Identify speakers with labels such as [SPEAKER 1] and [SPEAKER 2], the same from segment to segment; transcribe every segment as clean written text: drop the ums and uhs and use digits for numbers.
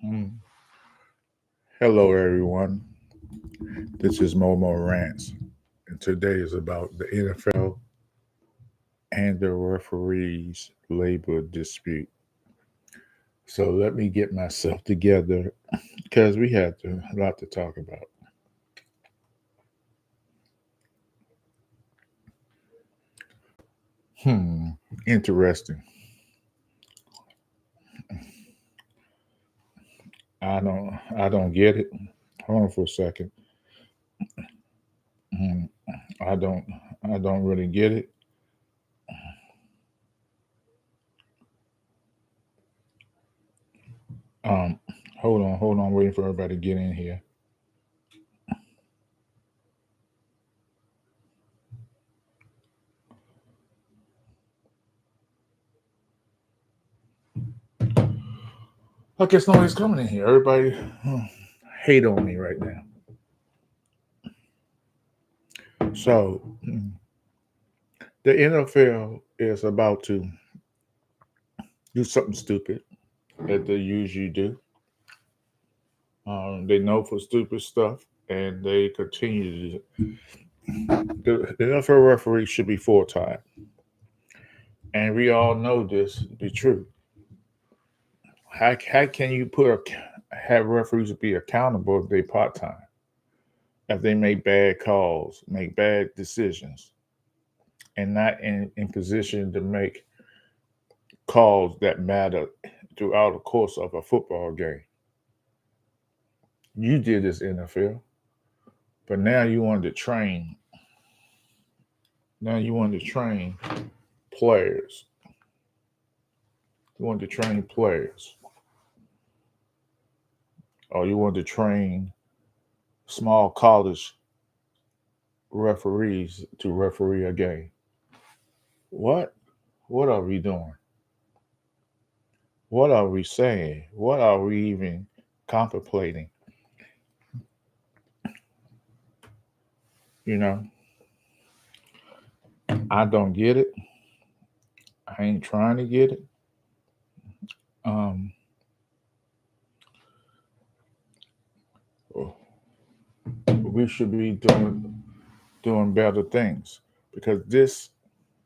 [SPEAKER 1] Mm. Hello, everyone. This is Momo Rants, and today is about the NFL and the referees' labor dispute. So let me get myself together because we have a lot to talk about. Hmm, interesting. I don't get it. Hold on for a second. Hmm, I don't, I don't really get it. Um, hold on, waiting for everybody to get in here. I guess nobody's coming in here. Everybody hate on me right now. So the NFL is about to do something stupid that they usually do. They know for stupid stuff, and they continue to do it. The NFL referee should be full time, and we all know this to be true. How can you have referees be accountable if they part time? If they make bad calls, make bad decisions, and not in position to make calls that matter throughout the course of a football game. You did this NFL, but now you want to train players. You want to train players, or you want to train small college referees to referee a game. What? What are we doing? What are we saying? What are we even contemplating? You know, I don't get it. I ain't trying to get it. Um, we should be doing better things because this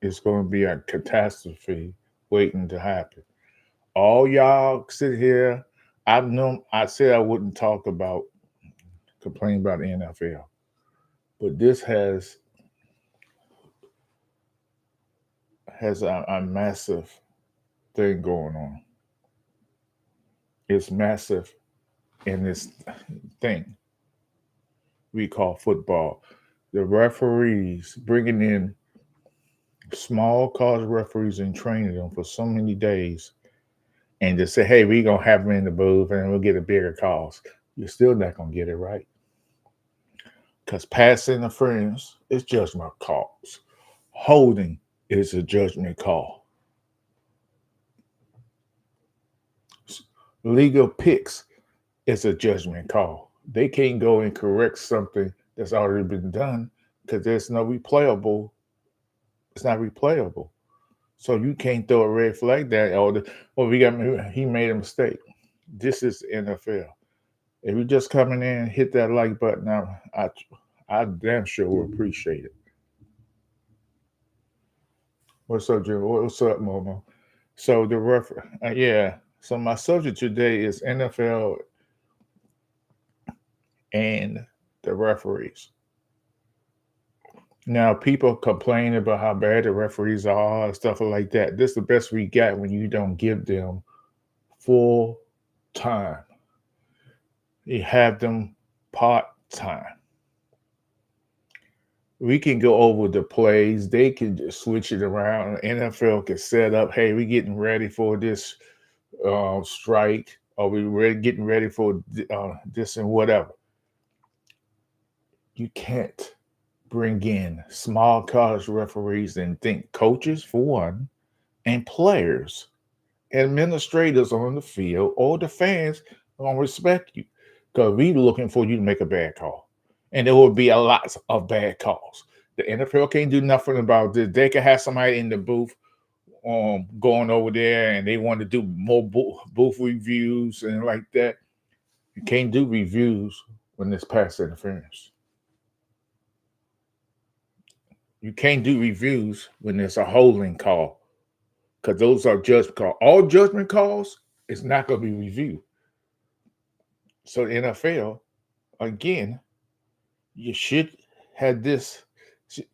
[SPEAKER 1] is going to be a catastrophe waiting to happen. All y'all sit here. I know I said I wouldn't talk about complain about the NFL, but this has a massive thing going on. It's massive in this thing we call football. The referees bringing in small college referees and training them for so many days, and just say, "Hey, we gonna have them in the booth, and we'll get a bigger cost." You're still not gonna get it right because pass interference is judgment calls. Holding is a judgment call. Legal picks is a judgment call. They can't go and correct something that's already been done because there's no replayable. It's not replayable. So you can't throw a red flag there. We got he made a mistake. This is NFL. If you just coming in, hit that like button. I damn sure will appreciate it. What's up, Jim? What's up, Momo? So yeah. So my subject today is NFL and the referees. Now, people complain about how bad the referees are and stuff like that. This is the best we got when you don't give them full time. You have them part time. We can go over the plays. They can just switch it around. NFL can set up, hey, we getting ready for this strike, or getting ready for this and whatever. You can't bring in small college referees and think coaches, for one, and players, administrators on the field, or the fans don't respect you because we looking for you to make a bad call. And there will be a lot of bad calls. The NFL can't do nothing about this. They can have somebody in the booth going over there and they want to do more booth reviews and like that. You can't do reviews when there's pass interference. You can't do reviews when there's a holding call because those are judgment calls. All judgment calls is not going to be reviewed. So the NFL, again, you should have this.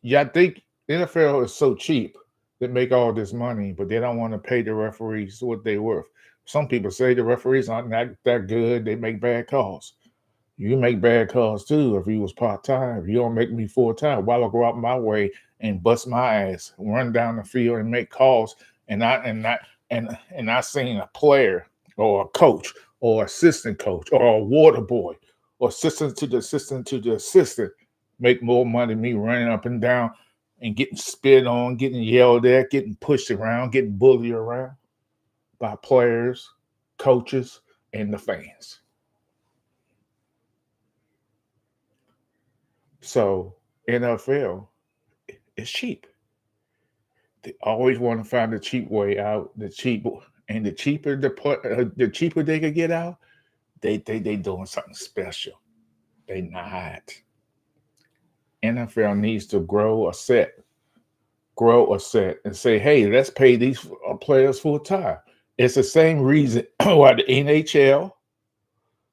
[SPEAKER 1] Yeah, I think NFL is so cheap they make all this money, but they don't want to pay the referees what they're worth. Some people say the referees aren't that good. They make bad calls. You make bad calls too if you was part-time. If you don't make me full-time, why I go out my way and bust my ass, run down the field and make calls and I seen a player or a coach or assistant coach or a water boy or assistant to the assistant to the assistant make more money than me running up and down and getting spit on, getting yelled at, getting pushed around, getting bullied around by players, coaches, and the fans. So NFL is cheap. They always want to find the cheap way out, the cheaper the cheaper they could get out, they doing something special. They not. NFL needs to grow a set, and say, hey, let's pay these players full time. It's the same reason why the NHL,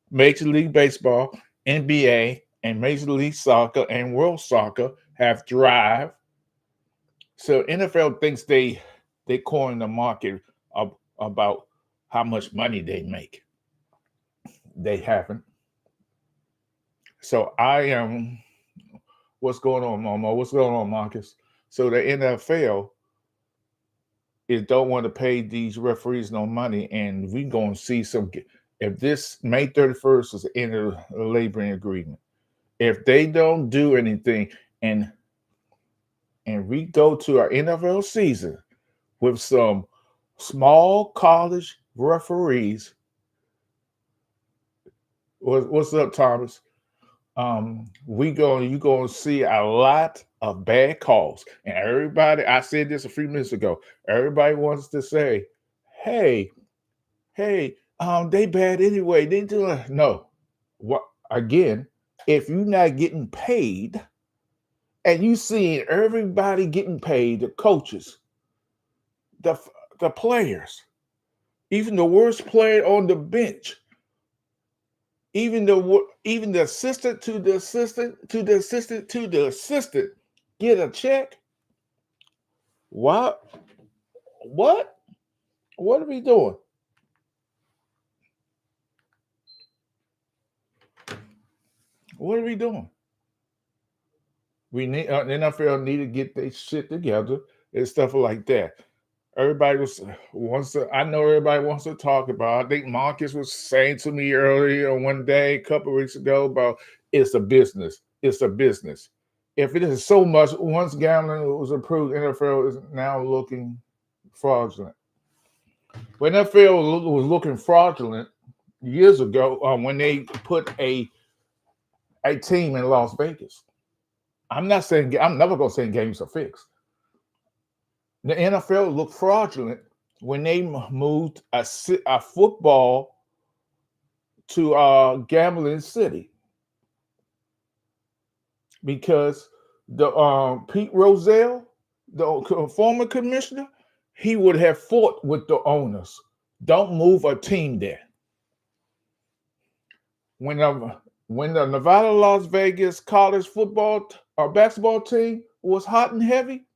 [SPEAKER 1] Major League Baseball, NBA, and Major League Soccer and World Soccer have thrived. So NFL thinks they coined the market about how much money they make. They haven't. So I am. What's going on, Momo? What's going on, Marcus? So the NFL is don't want to pay these referees no money, and we gonna see some. If this May 31st is the end of the laboring agreement, if they don't do anything, and we go to our NFL season with some small college referees. What's up, Thomas? You gonna see a lot of bad calls, and everybody. I said this a few minutes ago. Everybody wants to say, "Hey, they bad anyway. They do no." What again? If you're not getting paid, and you seeing everybody getting paid, the coaches, the players, even the worst player on the bench, even the assistant to the assistant to the assistant to the assistant get a check. What? What? What are we doing? What are we doing? We need the NFL need to get their shit together and stuff like that. Everybody wants to. I know everybody wants to talk about. I think Marcus was saying to me earlier one day, a couple of weeks ago, about it's a business. It's a business. If it is so much, once gambling was approved, NFL is now looking fraudulent. When NFL was looking fraudulent years ago, when they put a team in Las Vegas. I'm not saying I'm never going to say games are fixed. The NFL looked fraudulent when they moved a football to Gambling City because the Pete Rozelle, the former commissioner, he would have fought with the owners. Don't move a team there. When the Nevada Las Vegas college football or basketball team was hot and heavy,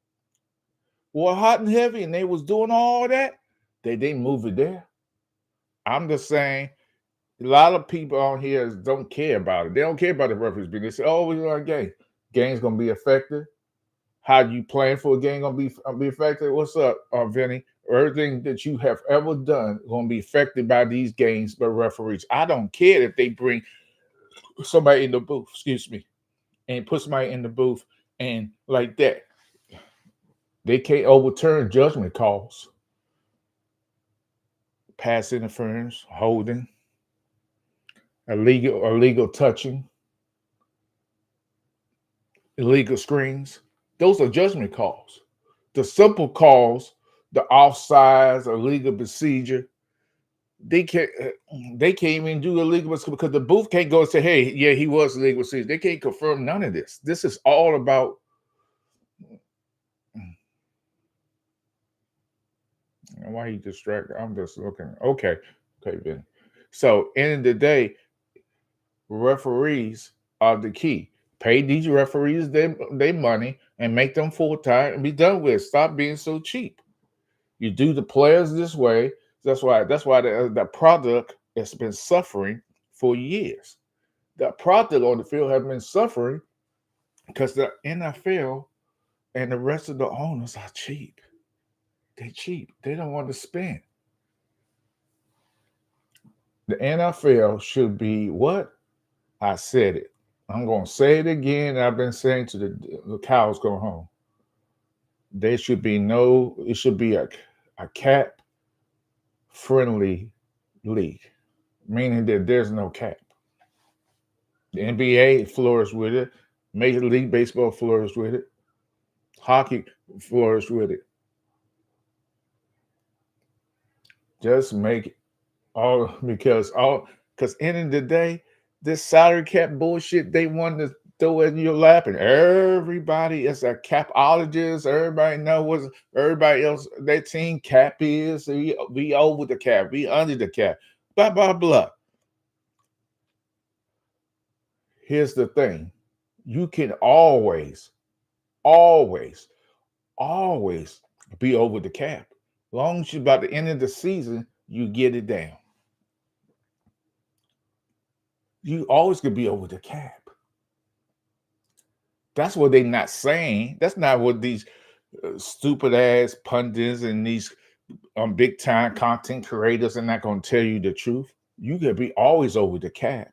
[SPEAKER 1] and they was doing all that, they didn't move it there. I'm just saying, a lot of people on here don't care about it. They don't care about the referees. They say, "Oh, we're going to game. Game's gonna be affected. How you plan for a game gonna be affected? What's up, Vinny? Everything that you have ever done gonna be affected by these games by referees. I don't care if they bring somebody in the booth. Excuse me, and put somebody in the booth and like that. They can't overturn judgment calls, pass interference, holding, illegal touching, illegal screens. Those are judgment calls. The simple calls, the offsides, or legal procedure, they can't even do a legal procedure because the booth can't go and say, "Hey, yeah, he was legal procedure." They can't confirm none of this. This is all about. Why you distracted? I'm just looking. Okay, okay, Ben. So, end of the day, referees are the key. Pay these referees their money and make them full time and be done with it. Stop being so cheap. You do the players this way. That's why the product has been suffering for years. The product on the field has been suffering because the NFL and the rest of the owners are cheap. They're cheap. They don't want to spend. The NFL should be what? I said it. I'm going to say it again. I've been saying to the cows go home. There should be no, it should be a cap friendly league, meaning that there's no cap. The NBA flourished with it. Major League Baseball flourished with it. Hockey flourished with it. Just make it because end of the day, this salary cap bullshit they want to throw in your lap, and everybody is a capologist. Everybody know what everybody else their team cap is. We over the cap, we under the cap, blah blah blah. Here's the thing: you can always, always be over the cap. Long as you by the end of the season, you get it down. You always could be over the cap. That's what they're not saying. That's not what these stupid ass pundits and these big time content creators are not going to tell you the truth. You could be always over the cap.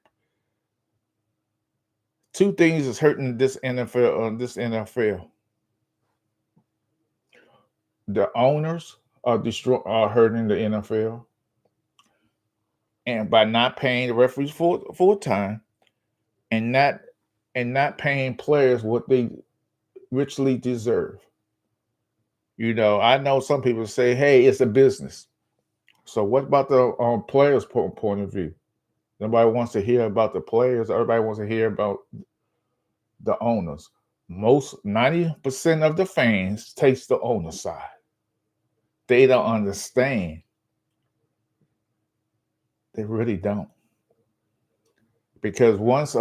[SPEAKER 1] Two things is hurting this NFL. This NFL, the owners are hurting the NFL, and by not paying the referees full time, and not paying players what they richly deserve. I know some people say, "Hey, it's a business." So what about the players' point of view? Nobody wants to hear about the players. Everybody wants to hear about the owners. Most 90% of the fans takes the owner side. They don't understand. They really don't. Because once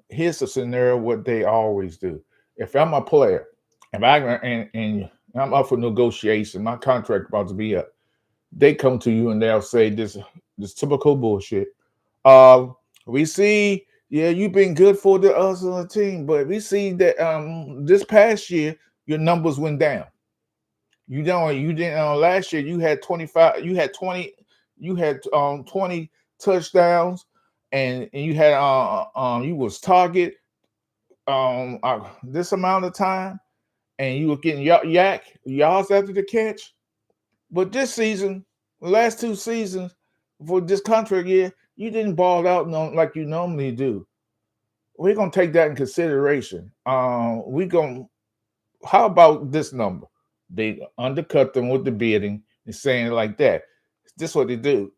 [SPEAKER 1] here's the scenario what they always do. If I'm a player, if I and I'm up for negotiation, my contract about to be up, they come to you and they'll say this typical bullshit. Uh, we see, yeah, you've been good for the us on the team, but we see that this past year your numbers went down. You didn't last year you had 25, you had 20 touchdowns, and you had you was target this amount of time, and you were getting yards after the catch. But this season, the last two seasons for this contract year, you didn't ball out like you normally do. We're gonna take that in consideration. We gonna How about this number? They undercut them with the bidding and saying it like that. This is what they do.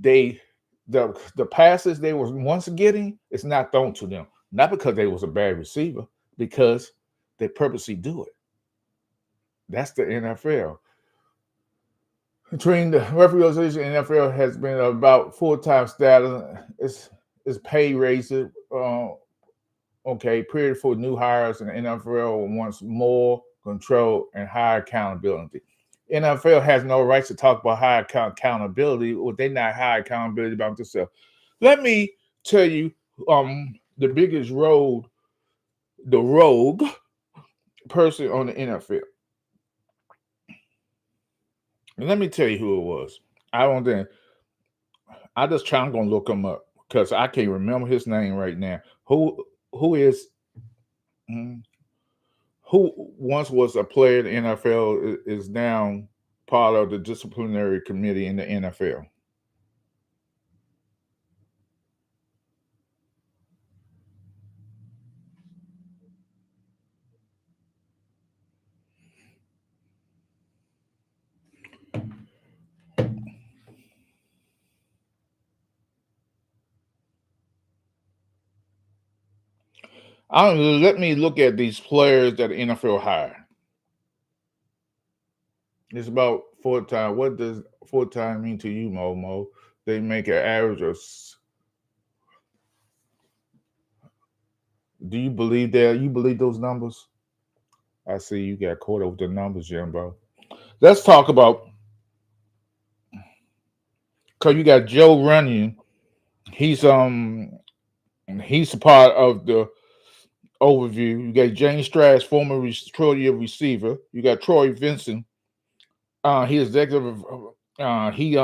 [SPEAKER 1] They the passes they was once getting, it's not thrown to them. Not because they was a bad receiver, because they purposely do it. That's the NFL. Between the referee association and NFL has been about full-time status. It's pay raises. Okay, period for new hires, and the NFL wants more control and higher accountability. NFL has no rights to talk about higher accountability, or they not high accountability about themselves. Let me tell you, the biggest the rogue person on the NFL. And let me tell you who it was. I don't think I just try. I'm gonna look him up because I can't remember his name right now. Who is mm, who once was a player in the NFL is now part of the disciplinary committee in the NFL. Let me look at these players that the NFL hire. It's about full time. What does full time mean to you, Momo? They make an average of. Do you believe that? You believe those numbers? I see you got caught up with the numbers, Jimbo. Let's talk about because you got Joe Runyon. He's he's a part of the overview. You got James Strass, former Troy receiver. You got Troy Vincent. He executive. He's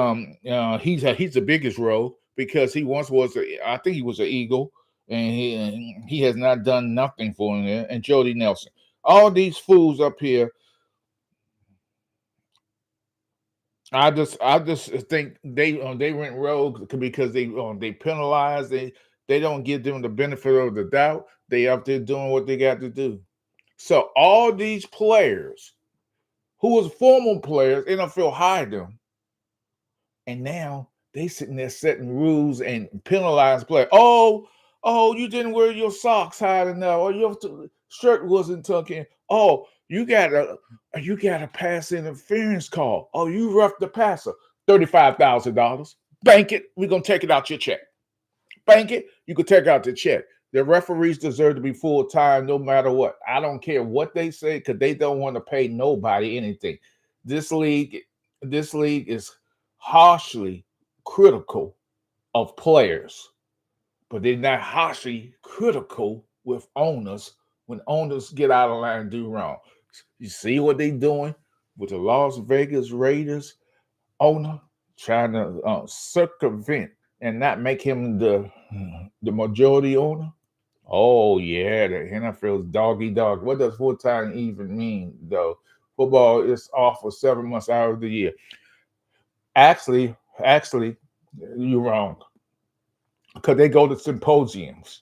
[SPEAKER 1] the biggest role because he once was. I think he was an Eagle, and he has not done nothing for him there. And Jody Nelson. All these fools up here. I just think they went rogue because they penalize they don't give them the benefit of the doubt. They up there doing what they got to do. So all these players who was former players, NFL hired them, and now they sitting there setting rules and penalizing players. Oh, you didn't wear your socks high enough, or your shirt wasn't tucked in. Oh, you got a pass interference call. Oh, you roughed the passer. $35,000. Bank it. We're gonna take it out your check. Bank it. You can take out the check. The referees deserve to be full time no matter what. I don't care what they say because they don't want to pay nobody anything. This league, this league is harshly critical of players, but they're not harshly critical with owners when owners get out of line and do wrong. You see what they're doing with the Las Vegas Raiders owner trying to circumvent and not make him the majority owner. Oh yeah, the NFL's doggy dog. What does full time even mean though? Football is off for 7 months out of the year. Actually, you're wrong because they go to symposiums.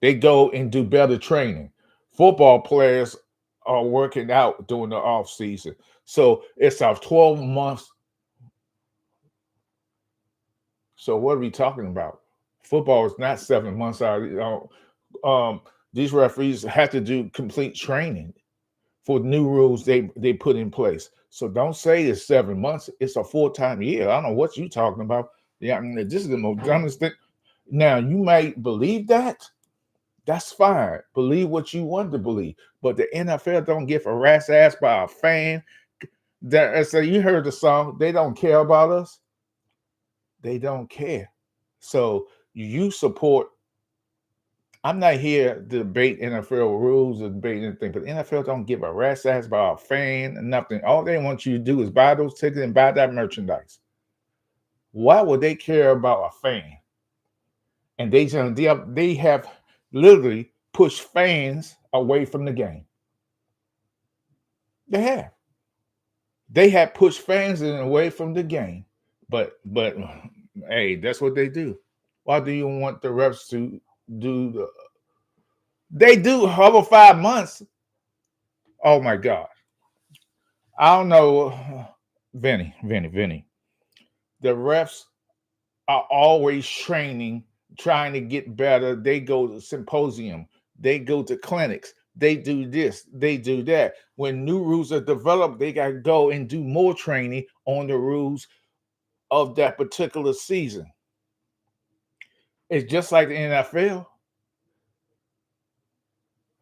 [SPEAKER 1] They go and do better training. Football players are working out during the off season, so it's our 12 months. So what are we talking about? Football is not 7 months out. These referees have to do complete training for new rules they put in place. So don't say it's 7 months. It's a full-time year. I don't know what you're talking about. Yeah, I mean, this is the most dumbest thing. Now you might believe that. That's fine. Believe what you want to believe. But the NFL don't get harassed ass by a fan. That so you heard the song. They don't care about us. They don't care. So you support. I'm not here to debate NFL rules or debate anything, but the NFL don't give a rat's ass about a fan and nothing. All they want you to do is buy those tickets and buy that merchandise. Why would they care about a fan? And they have literally pushed fans away from the game. They have. They have pushed fans away from the game. But hey, that's what they do. Why do you want the refs to do the they do over 5 months? Oh my God. I don't know. Vinny. The refs are always training, trying to get better. They go to symposium, they go to clinics, they do this, they do that. When new rules are developed, they got to go and do more training on the rules of that particular season. It's just like the NFL.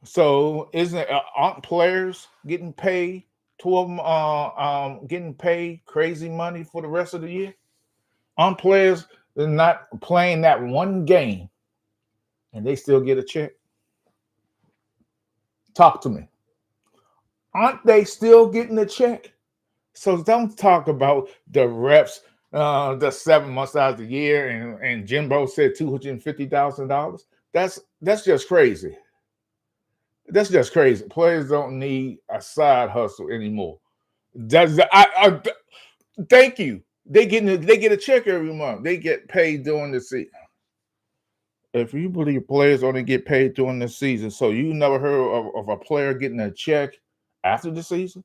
[SPEAKER 1] So isn't it, aren't players getting paid? Two of them getting paid crazy money for the rest of the year. Aren't players that are not playing that one game and they still get a check? Talk to me. Aren't they still getting a check? So don't talk about the reps, the 7 months out of the year, and Jimbo said $250,000. That's just crazy. That's just crazy. Players don't need a side hustle anymore. Does I thank you. They get a check every month. They get paid during the season. If you believe players only get paid during the season, so you never heard of a player getting a check after the season?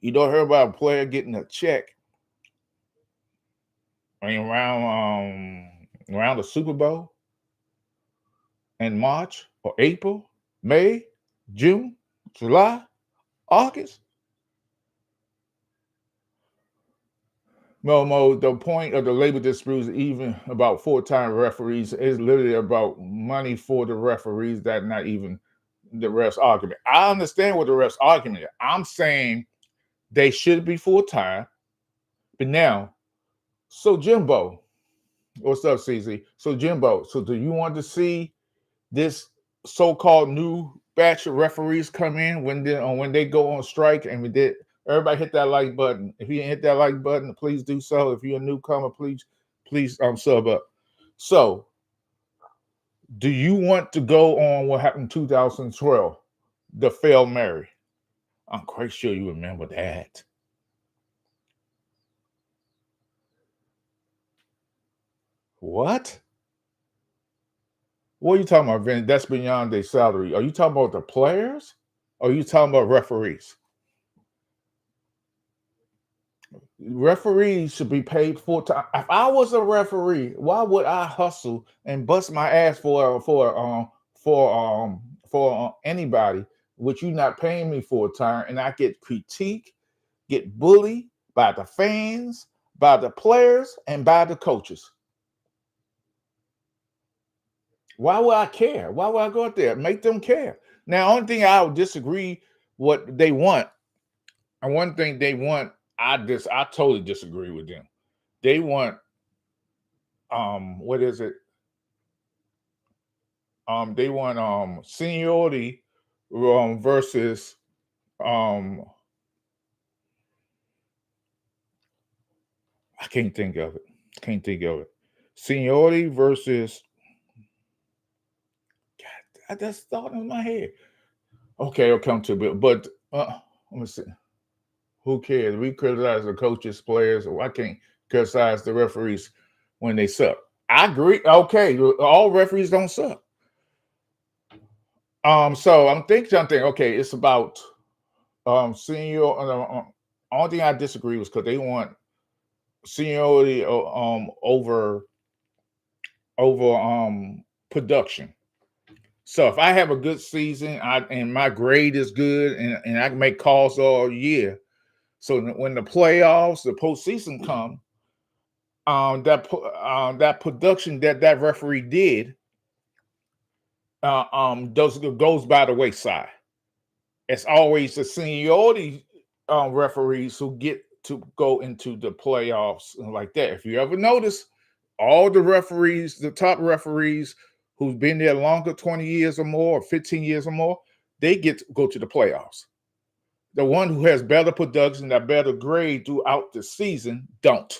[SPEAKER 1] You don't hear about a player getting a check around the Super Bowl in March or April, May, June, July, August. Momo, the point of the labor dispute is even about full-time referees. Is literally about money for the referees. That not even the ref's argument. I understand what the ref's argument is. I'm saying they should be full-time. But now, so Jimbo, what's up, CZ? So Jimbo, so do you want to see this so-called new batch of referees come in when they go on strike? And we did. Everybody hit that like button. If you didn't hit that like button, please do so. If you're a newcomer, please sub up. So, do you want to go on what happened in 2012, the failed Mary? I'm quite sure you remember that. What? What are you talking about, Vinny? That's beyond their salary. Are you talking about the players? Or are you talking about referees? Referees should be paid full time. If I was a referee, why would I hustle and bust my ass for anybody, which you not paying me full time, and I get critiqued, get bullied by the fans, by the players, and by the coaches? Why would I care? Why would I go out there? Make them care. Now, only thing I would disagree what they want, and one thing they want, I totally disagree with them. They want what is it? They want seniority versus um I can't think of it. Can't think of it. Seniority versus God, I just thought in my head. Okay, I'll come to it. But let me see. Who cares? We criticize the coaches, players. I can't criticize the referees when they suck. I agree. Okay, all referees don't suck. So I'm thinking, okay, it's about senior. Only thing I disagree was because they want seniority over production. So if I have a good season, and my grade is good, and I can make calls all year, so when the playoffs, the postseason come, that production that referee did goes by the wayside. It's always the seniority referees who get to go into the playoffs and like that. If you ever notice, all the referees, the top referees who's been there longer, 20 years or more, or 15 years or more, they get to go to the playoffs. The one who has better production, that better grade throughout the season, don't.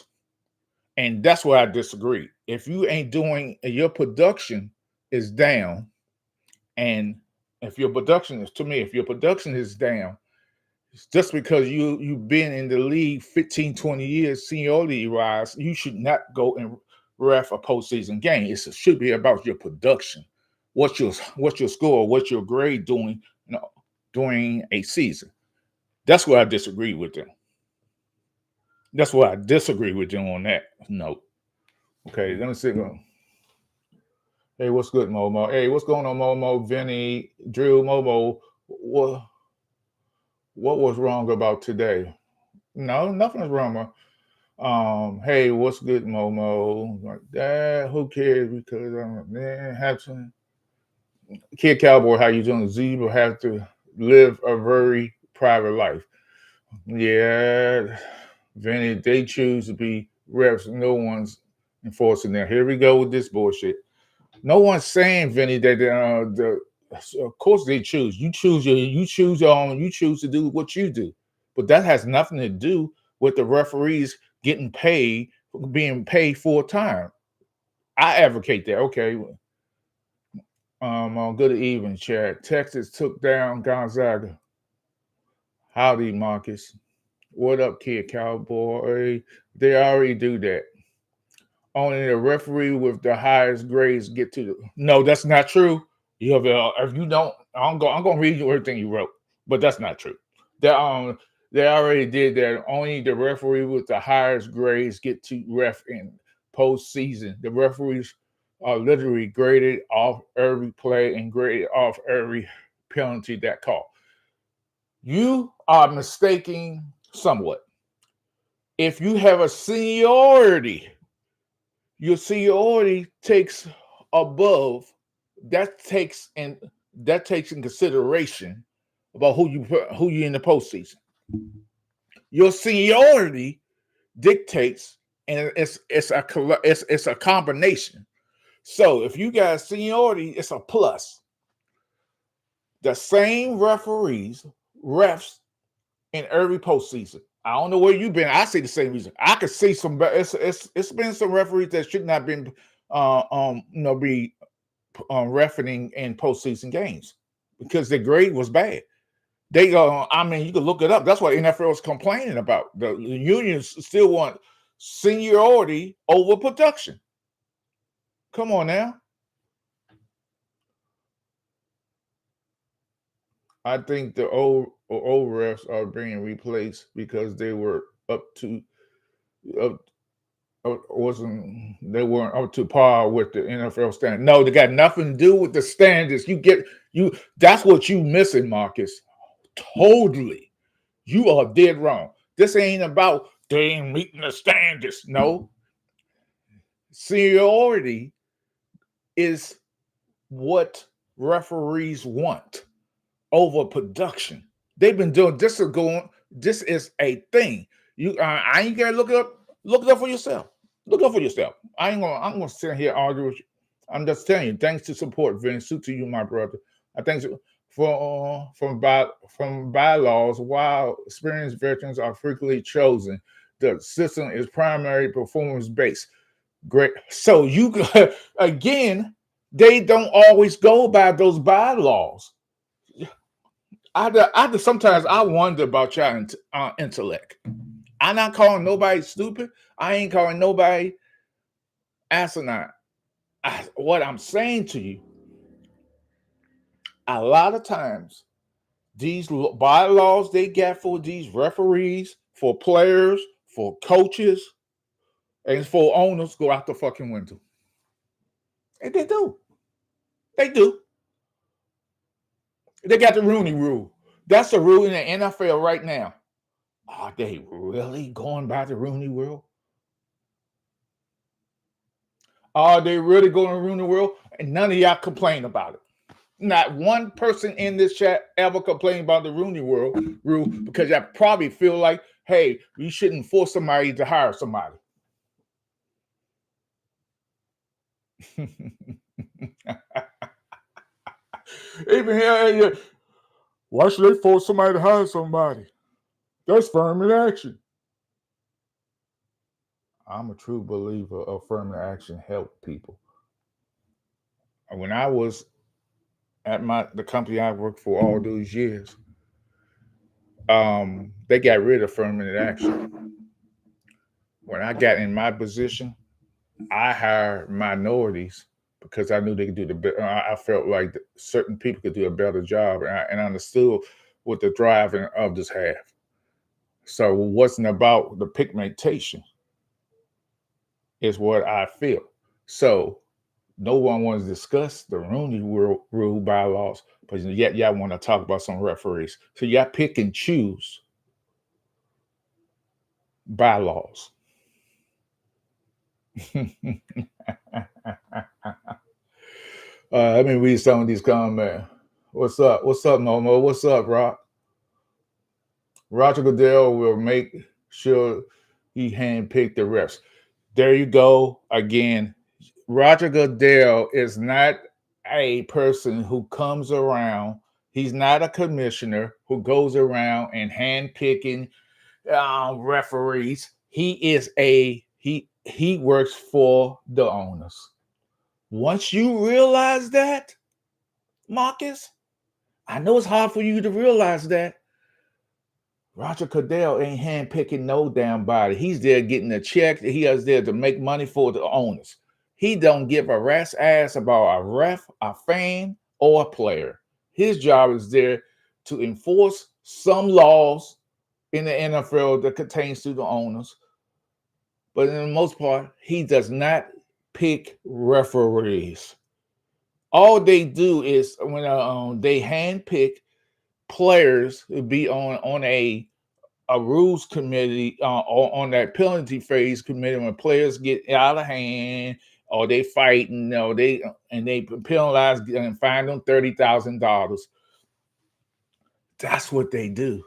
[SPEAKER 1] And that's where I disagree. If you ain't doing, your production is down, and if your production is, to me, if your production is down, it's just because you've been in the league 15, 20 years, seniority rise, you should not go and ref a postseason game. It should be about your production. What's your score, what's your grade doing, during a season. That's where I disagree with them. That's why I disagree with them on that note. Okay, let me see. Hey, what's good, Momo? Hey, what's going on, Momo? Vinny, Drew, Momo. What was wrong about today? No, nothing's wrong. Hey, what's good, Momo? Like that. Who cares? Because man, have some kid cowboy. How you doing? Zebra have to live a very private life. Yeah, Vinny, they choose to be refs. No one's enforcing that. Here we go with this bullshit. No one's saying, Vinny, that of course they choose. You choose your own. You choose to do what you do, but that has nothing to do with the referees getting paid, being paid full time. I advocate that. Okay. Good evening, Chad. Texas took down Gonzaga. Howdy, Marcus. What up, kid cowboy? They already do that. Only the referee with the highest grades get to the. No, that's not true. You have if you don't, I'm gonna read you everything you wrote, but that's not true. They already did that. Only the referee with the highest grades get to ref in postseason. The referees are literally graded off every play and graded off every penalty that call. You are mistaking somewhat. If you have a seniority, your seniority takes above that takes in consideration about who you in the postseason. Your seniority dictates, and it's a combination. So if you got seniority, it's a plus. The same refs in every postseason. I don't know where you've been. I see the same reason. I could see some. It's been some referees that should not been be refereeing in postseason games because the grade was bad. I mean, you can look it up. That's what NFL is complaining about. The unions still want seniority over production. Come on now. I think the old refs are being replaced because they were up to up they weren't up to par with the NFL standard. No, they got nothing to do with the standards. That's what you missing, Marcus. Totally. You are dead wrong. This ain't about they ain't meeting the standards. No. Seniority is what referees want over production. They've been doing this this is a thing. I ain't gotta look it up. Look it up for yourself. Look up for yourself. I'm gonna sit here and argue with you. I'm just telling you, thanks to support, Vince. To you, my brother. I think from bylaws, while experienced veterans are frequently chosen, the system is primarily performance based. Great. So you again, they don't always go by those bylaws. Sometimes I wonder about your intellect. I'm not calling nobody stupid. I ain't calling nobody asinine. What I'm saying to you, a lot of times, these bylaws they got for these referees, for players, for coaches, and for owners go out the fucking window. And they do. They do. They got the Rooney Rule. That's the rule in the NFL right now. Are they really going by the Rooney Rule? Are they really going to ruin the world? And none of y'all complain about it. Not one person in this chat ever complained about the Rooney rule because y'all probably feel like, hey, we shouldn't force somebody to hire somebody. Even here, why should they force somebody to hire somebody? That's affirmative action. I'm a true believer of affirmative action help people. When I was at the company I worked for all those years, they got rid of affirmative action. When I got in my position, I hired minorities because I knew they could do the better. I felt like certain people could do a better job, and I understood what the driving others have. So it wasn't about the pigmentation, is what I feel. So no one wants to discuss the Rooney rule bylaws, but yet y'all want to talk about some referees. So y'all pick and choose bylaws. Let me read some of these comments. What's up? What's up, Momo? What's up, Rock? Roger Goodell will make sure he handpicked the refs. There you go again. Roger Goodell is not a person who comes around. He's not a commissioner who goes around and handpicking referees. He works for the owners. Once you realize that, Marcus, I know it's hard for you to realize that. Roger Goodell ain't handpicking no damn body. He's there getting a check. He is there to make money for the owners. He don't give a rat's ass about a ref, a fan, or a player. His job is there to enforce some laws in the NFL that pertains to the owners. But in the most part, he does not pick referees. All they do is when they hand pick players to be on a rules committee on that penalty phase committee when players get out of hand or they fighting, they penalize and fine them $30,000. That's what they do.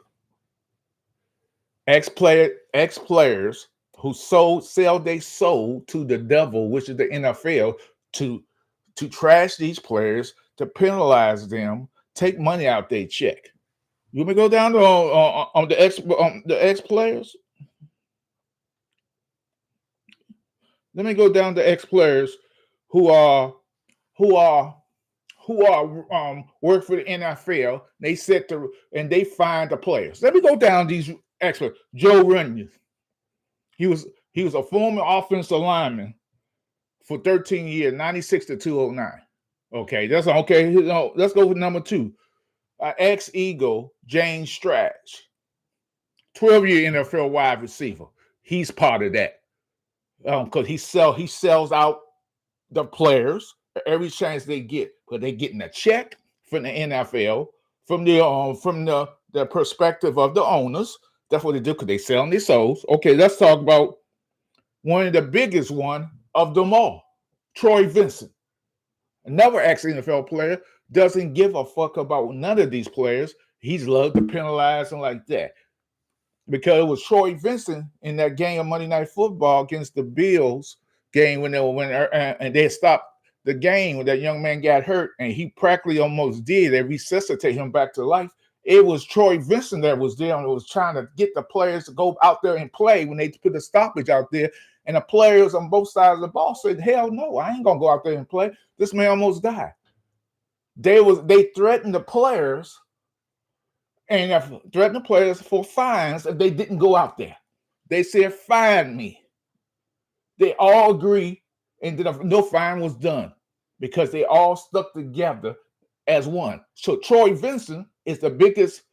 [SPEAKER 1] Ex players who sell their soul to the devil, which is the NFL, to trash these players, to penalize them, take money out their check. You want me to go down to on the ex players? Let me go down to ex players who are work for the NFL. They and they find the players. Let me go down these experts. Joe Runyon. He was a former offensive lineman for 13 years, 96 to 209. Okay, that's okay. Let's go with number 2. Ex-Eagle, James Stratch. 12-year NFL wide receiver. He's part of that. Because he sells out the players every chance they get, but they're getting a check from the NFL, from the perspective of the owners. That's what they do because they selling their souls. Okay, let's talk about one of the biggest one of them all, Troy Vincent. Another ex-NFL player, doesn't give a fuck about none of these players. He's loved to penalize them like that. Because it was Troy Vincent in that game of Monday Night Football against the Bills game when they stopped the game when that young man got hurt and he practically almost did. They resuscitate him back to life. It was Troy Vincent that was there and was trying to get the players to go out there and play when they put the stoppage out there. And the players on both sides of the ball said, hell no, I ain't gonna go out there and play. This man almost died. They threatened the players and threatened the players for fines if they didn't go out there. They said, fine me. They all agree, and then no fine was done because they all stuck together as one. So Troy Vincent is the biggest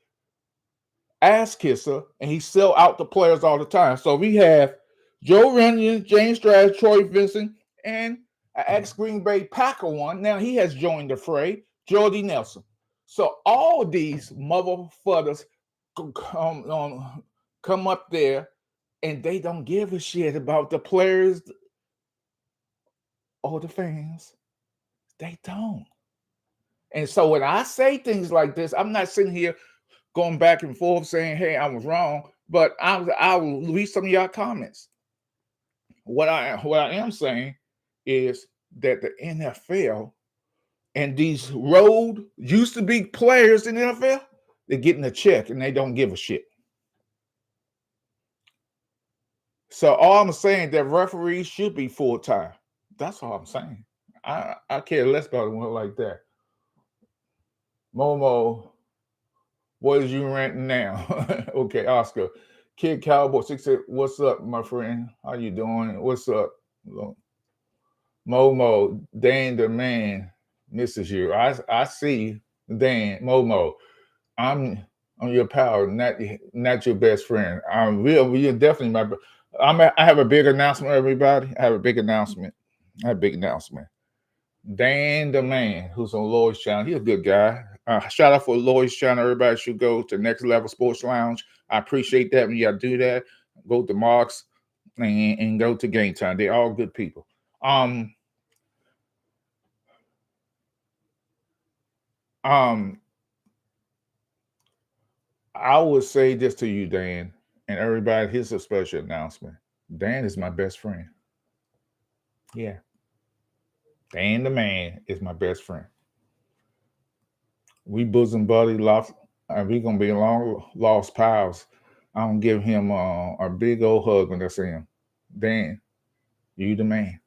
[SPEAKER 1] ass kisser, and he sell out the players all the time. So we have Joe Runyon, James Stratch, Troy Vincent, and an ex-Green Bay Packer one. Now he has joined the fray, Jordy Nelson. So all these motherfuckers come up there and they don't give a shit about the players or the fans. They don't. And so when I say things like this, I'm not sitting here going back and forth saying, hey, I was wrong, but I will read some of y'all comments. What I am saying is that the NFL and these road used to be players in the NFL, they're getting a check and they don't give a shit. So all I'm saying that referees should be full-time. That's all I'm saying. I care less about one like that. Momo, what is you renting now? Okay, Oscar. Kid Cowboy 68, what's up, my friend? How you doing? What's up? Momo, Dan the man misses you. I see Dan, Momo. I'm your pal, not your best friend. You're definitely my. I have a big announcement, everybody. I have a big announcement. Dan the man, who's on Lloyd's channel. He's a good guy. Shout out for Lloyd's channel. Everybody should go to Next Level Sports Lounge. I appreciate that when y'all do that. Go to Marks and go to Game Time. They're all good people. I would say this to you, Dan, and everybody. Here's a special announcement. Dan is my best friend. Yeah. Dan the man is my best friend. We bosom buddy, lost, and we gonna be long lost pals. I'm gonna give him a big old hug when I see him. Dan, you the man.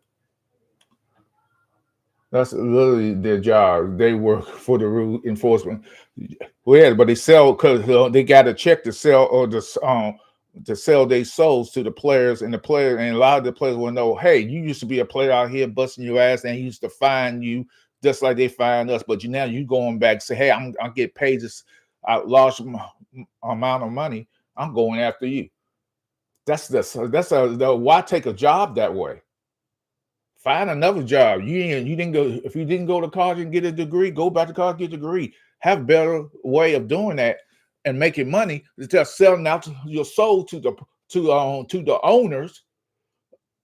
[SPEAKER 1] That's literally their job. They work for the rule enforcement. Well, yeah, but they sell because they got a check to sell or to sell their souls to the players, and a lot of the players will know, hey, you used to be a player out here busting your ass, and he used to fine you just like they fine us. But now you going back and say, hey, I'm get paid this large amount of money. I'm going after you. Why take a job that way? Find another job. You didn't go. If you didn't go to college and get a degree, go back to college, get a degree. Have a better way of doing that and making money instead of selling out your soul to the owners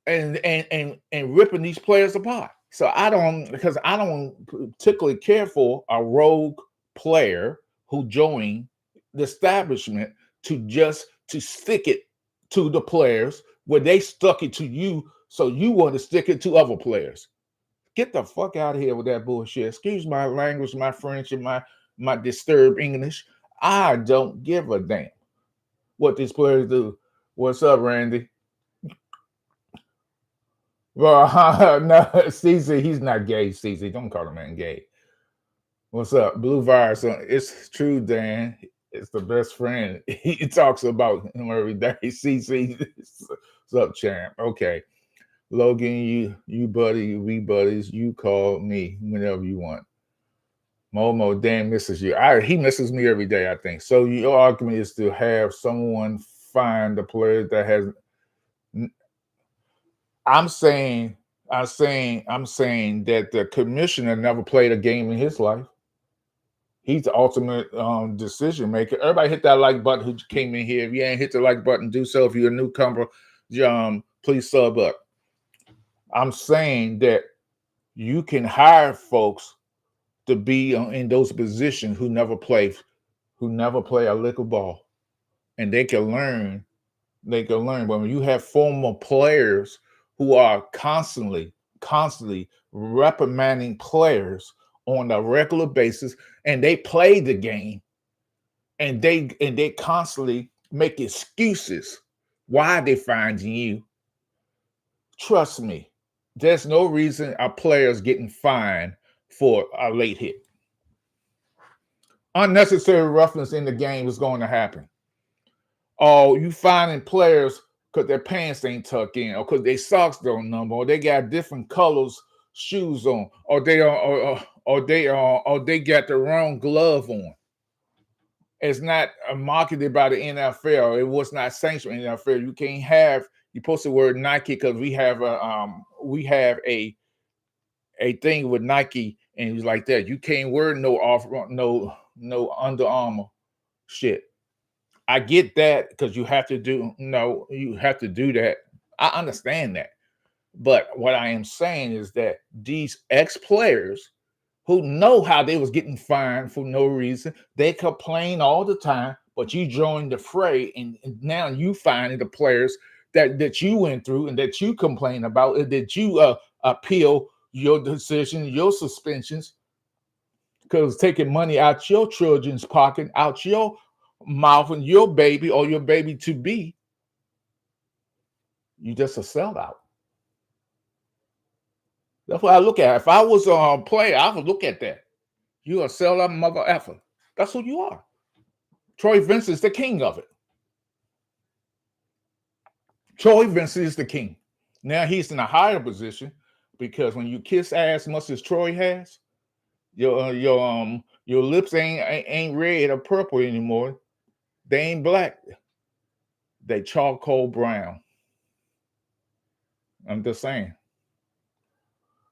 [SPEAKER 1] and ripping these players apart. So I don't, because I don't particularly care for a rogue player who joined the establishment to stick it to the players where they stuck it to you, so you want to stick it to other players. Get the fuck out of here with that bullshit. Excuse my language, my French, and my disturbed English. I don't give a damn what these players do. What's up, Randy? Well, no, CZ, he's not gay. CZ, don't call him man gay. What's up, Blue Virus? It's true, Dan. It's the best friend. He talks about him every day. CZ, what's up, champ? Okay, Logan, you buddy, we buddies. You call me whenever you want. Momo, Dan misses you. He misses me every day, I think. So your argument is to have someone find the player that has. I'm saying that the commissioner never played a game in his life. He's the ultimate decision maker. Everybody hit that like button who came in here. If you ain't hit the like button, do so. If you're a newcomer, please sub up. I'm saying that you can hire folks to be in those positions who never play a lick of ball, and they can learn. But when you have former players who are constantly reprimanding players on a regular basis, and they play the game, and they constantly make excuses why they finding you. Trust me, there's no reason a player's getting fined for a late hit. Unnecessary roughness in the game is going to happen. Oh, you finding players because their pants ain't tucked in, or because their socks don't number, or they got different colors shoes on, or they got the wrong glove on. It's not marketed by the NFL. It was not sanctioned in the NFL. You can't have, you post the word Nike because we have a thing with Nike, and he's like that. You can't wear no Under Armour shit. I get that because you have to do that. I understand that. But what I am saying is that these ex-players who know how they was getting fined for no reason, they complain all the time, but you joined the fray, and now you finding the players that you went through and that you complain about, and that you appeal your decision, your suspensions, because taking money out your children's pocket, out your mouth, and your baby or your baby to be, you just a sellout. That's what I look at. If I was a player, I would look at that. You a sellout mother effer. That's who you are. Troy Vincent is the king of it. Troy Vincent is the king. Now he's in a higher position because when you kiss ass much as Troy has, your lips ain't red or purple anymore. They ain't black. They charcoal brown. I'm just saying.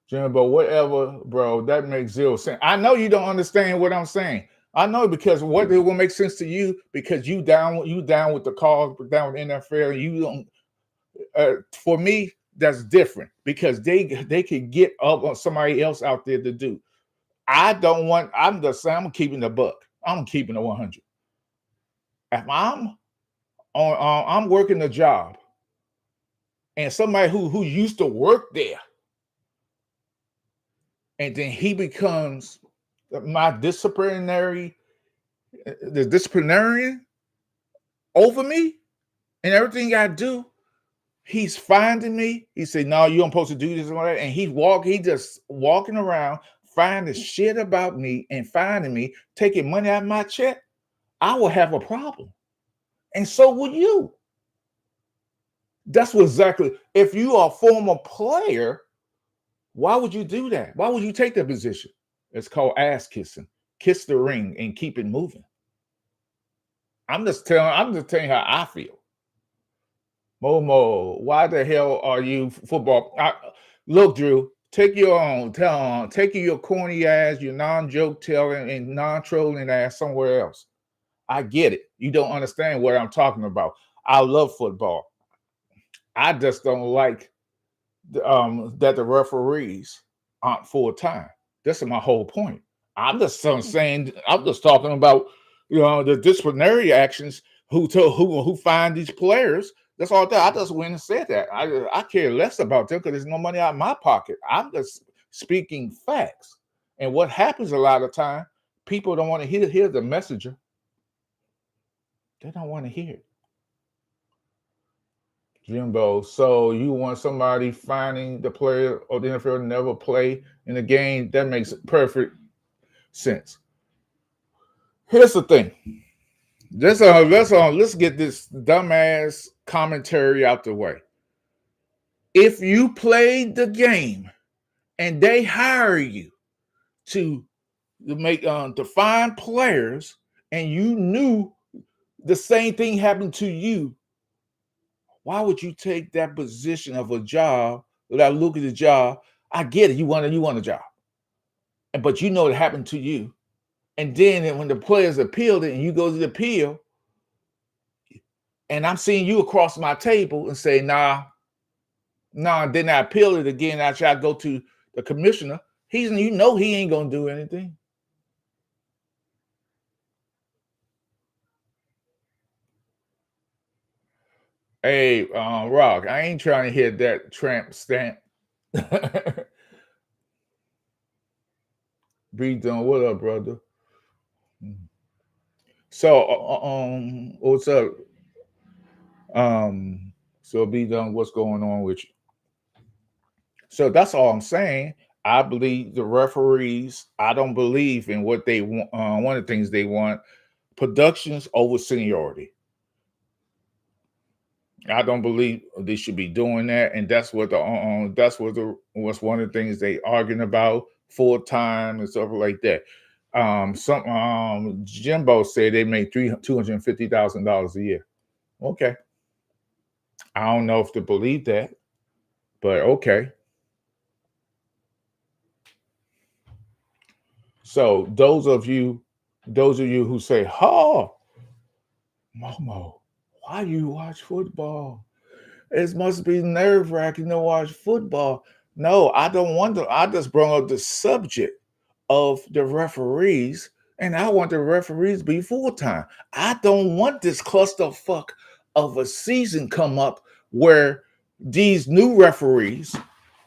[SPEAKER 1] Jimbo, whatever, bro, that makes zero sense. I know you don't understand what I'm saying. I know, because what it will make sense to you, because you down with the cause, down with NFL. You don't. For me, that's different, because they could get up on somebody else out there to do. I don't want. I'm just saying. I'm keeping the buck. I'm keeping the 100. If I'm working a job, and somebody who used to work there, and then he becomes the disciplinarian over me, and everything I do, he's finding me. He said, "No, you don't supposed to do this and all that." And he just walking around finding shit about me and finding me, taking money out of my check. I will have a problem, and so will you. That's what exactly. If you are a former player, why would you do that? Why would you take that position? It's called ass kissing. Kiss the ring and keep it moving. I'm just telling you how I feel. Momo, why the hell are you football? Look, Drew, take your own, take your corny ass, your non-joke telling and non-trolling ass somewhere else. I get it. You don't understand what I'm talking about. I love football. I just don't like that the referees aren't full time. That's my whole point. I'm just saying. I'm just talking about the disciplinary actions. Who find these players? That's all that. I just went and said that. I care less about them because there's no money out of my pocket. I'm just speaking facts. And what happens a lot of time, people don't want to hear the messenger. They don't want to hear it. Jimbo, so you want somebody finding the player or the NFL never play in the game? That makes perfect sense. Here's the thing. Let's get this dumbass commentary out the way. If you played the game and they hire you to make to find players, and you knew the same thing happened to you, why would you take that position of a job without looking at the job? I get it. You want a job, but you know it happened to you. And then when the players appealed it and you go to the appeal, and I'm seeing you across my table and say, nah, then I appeal it again after I go to the commissioner. He ain't gonna do anything. Hey, Rock, I ain't trying to hit that tramp stamp. Be done. What up, brother? So, what's up? So be done. What's going on with you? So that's all I'm saying. I believe the referees. I don't believe in what they want. One of the things they want: productions over seniority. I don't believe they should be doing that, and that's what what's one of the things they arguing about, full time and stuff like that. Some Jimbo said they make $250,000 a year. Okay, I don't know if to believe that, but okay. So those of you who say, "Oh, Momo, why you watch football? It must be nerve wracking to watch football." No, I don't want to. I just brought up the subject of the referees, and I want the referees to be full time. I don't want this clusterfuck of a season come up where these new referees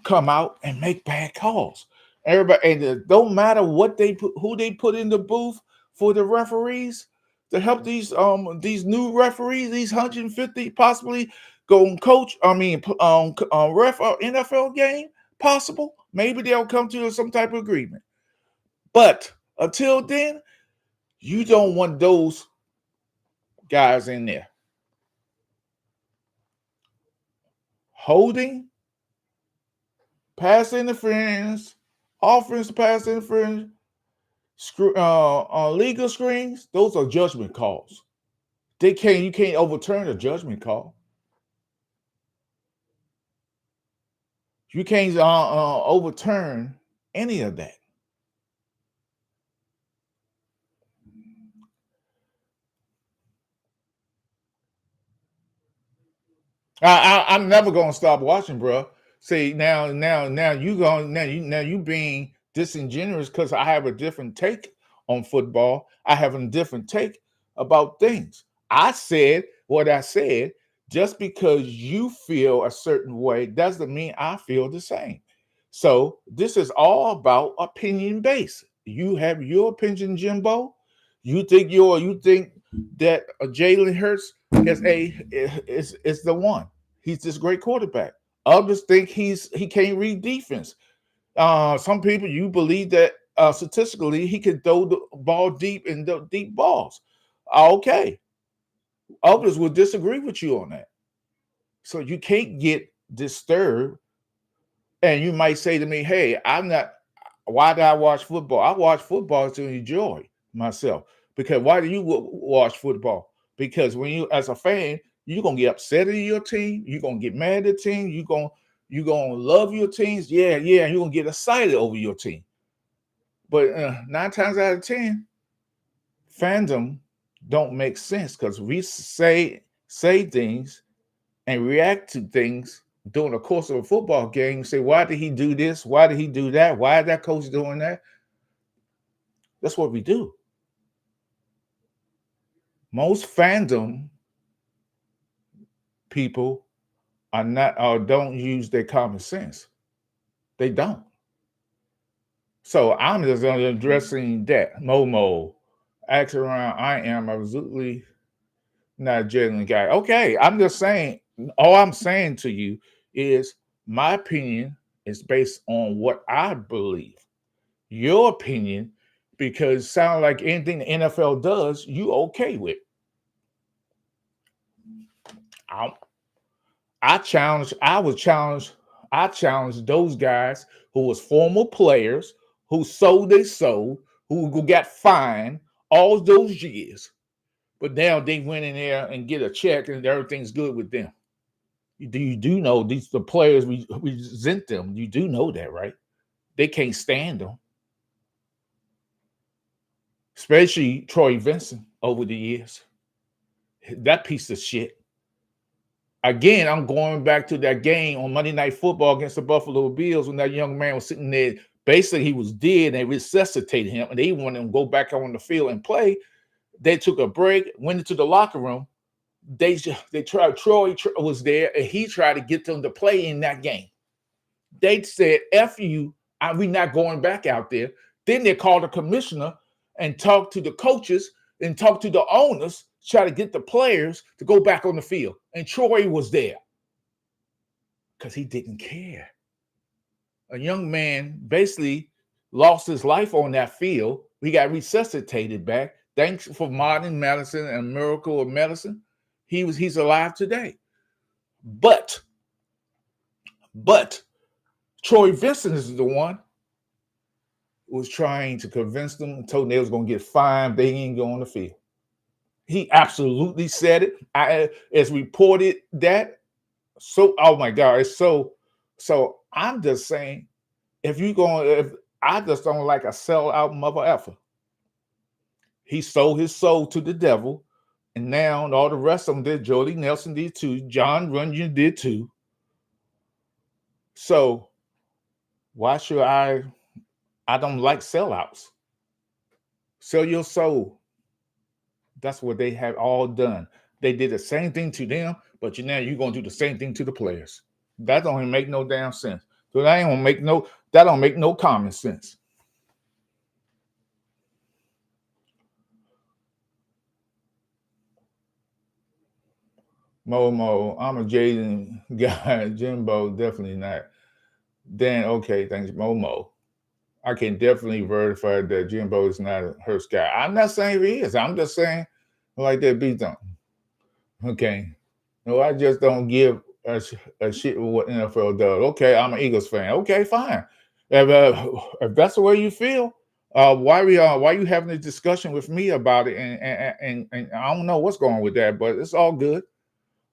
[SPEAKER 1] come out and make bad calls. Everybody, and it don't matter what they put, who they put in the booth for the referees to help these new referees, these 150 possibly go and coach. I mean, ref NFL game possible. Maybe they'll come to some type of agreement. But until then, you don't want those guys in there. Holding, pass interference, offense pass interference, legal screens, those are judgment calls. You can't overturn a judgment call. You can't overturn any of that. I'm never gonna stop watching, bro. See now you being disingenuous because I have a different take on football. I have a different take about things. I said what I said. Just because you feel a certain way doesn't mean I feel the same. So this is all about opinion based. You have your opinion, Jimbo. You think that Jalen Hurts is the one. He's this great quarterback. Others think he can't read defense. Some people you believe that statistically he can throw the ball deep in the deep balls. Okay, others will disagree with you on that. So you can't get disturbed. And you might say to me, "Hey, I'm not. Why do I watch football? I watch football to enjoy myself. Because why do you watch football? Because when you, as a fan, you're gonna get upset at your team. You're gonna get mad at the team. You're gonna You're going to love your teams. Yeah, you're going to get excited over your team. But 9 times out of 10, fandom don't make sense because we say things and react to things during the course of a football game. Say, why did he do this? Why did he do that? Why is that coach doing that? That's what we do. Most fandom people are not or don't use their common sense. They don't. So I'm just addressing that. Momo, acting around. I am absolutely not a genuine guy. Okay, I'm just saying. All I'm saying to you is my opinion is based on what I believe. Your opinion, because it sounds like anything the NFL does, you okay with. I challenged those guys who was former players, who sold their soul, who got fined all those years. But now they went in there and get a check and everything's good with them. You do know these the players we resent them. You do know that, right? They can't stand them. Especially Troy Vincent over the years. That piece of shit. Again, I'm going back to that game on Monday Night Football against the Buffalo Bills when that young man was sitting there. Basically, he was dead. They resuscitated him, and they wanted him to go back on the field and play. They took a break, went into the locker room. They tried. Troy was there, and he tried to get them to play in that game. They said, "F you, we're not going back out there." Then they called the commissioner and talked to the coaches and talked to the owners, try to get the players to go back on the field. And Troy was there because he didn't care. A young man basically lost his life on that field. He got resuscitated back. Thanks for modern medicine and miracle of medicine. He's alive today. But Troy Vincent is the one who was trying to convince them and told them they was going to get fined. They ain't go on the field. He absolutely said it. It's reported that. So, oh my God, it's so. I'm just saying, if I just don't like a sellout mother effer. He sold his soul to the devil, and now all the rest of them did. Jordy Nelson did too. John Runyon did too. So, why should I don't like sellouts. Sell your soul. That's what they have all done. They did the same thing to them, but now you're gonna do the same thing to the players. That don't even make no damn sense. So that don't make no common sense. Momo, I'm a Jaden guy. Jimbo, definitely not. Dan, okay, thanks, Momo. I can definitely verify that Jimbo is not a Hurst guy. I'm not saying he is. I'm just saying like that beat on. Okay. No, I just don't give a shit with what NFL does. Okay, I'm an Eagles fan. Okay, fine. If that's the way you feel, why you having a discussion with me about it? And I don't know what's going on with that, but it's all good.